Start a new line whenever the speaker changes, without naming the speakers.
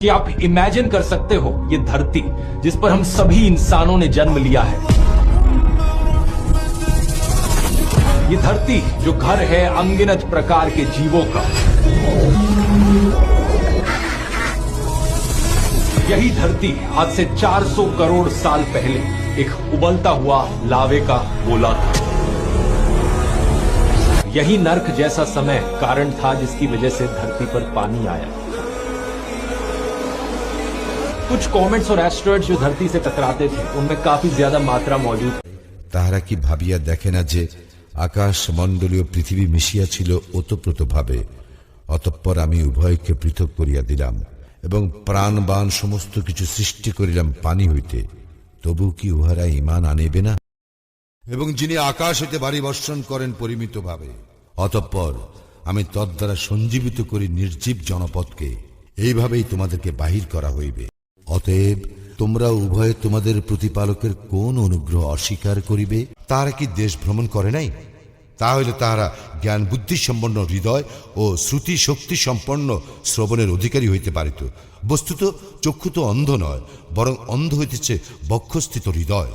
कि आप इमेजिन कर सकते हो ये धरती जिस पर हम सभी इंसानों ने जन्म लिया है, ये धरती जो घर है अनगिनत प्रकार के जीवों का, यही धरती आज से 400 करोड़ साल पहले एक उबलता हुआ लावे का गोला था। यही नर्क जैसा समय कारण था जिसकी वजह से धरती पर पानी आया। कुछ कॉमेट्स और एस्ट्रॉइड्स जो धरती से टकराते थे उनमें काफी ज्यादा मात्रा मौजूद थी।
তাহারা কি ভাবিয়া দেখে না যে আকাশ মণ্ডলীয় পৃথিবী মিশিয়া ছিল ওতপ্রোতভাবে। অতঃপর আমি উভয়কে পৃথক করিয়া দিলাম এবং প্রাণবান সমস্ত কিছু সৃষ্টি করিলাম পানি হইতে। তবু কি উহারা ঈমান আনিবে না? এবং যিনি আকাশ হইতে বাড়ি বর্ষণ করেন পরিমিতভাবে, অতঃপর আমি তদ্বারা সঞ্জীবিত করি নির্জীব জনপদকে। এইভাবেই তোমাদেরকে বাহির করা হইবে। অতএব তোমরা উভয়ে তোমাদের প্রতিপালকের কোন অনুগ্রহ অস্বীকার করিবে? তাহারা কি দেশ ভ্রমণ করে নাই? তাহলে তাহারা জ্ঞান বুদ্ধি সম্পন্ন হৃদয় ও শ্রুতি শক্তি সম্পন্ন শ্রবণের অধিকারী হইতে পারিত। বস্তুত চক্ষু তো অন্ধ নয়, বরং অন্ধ হইতেছে বক্ষস্থিত হৃদয়।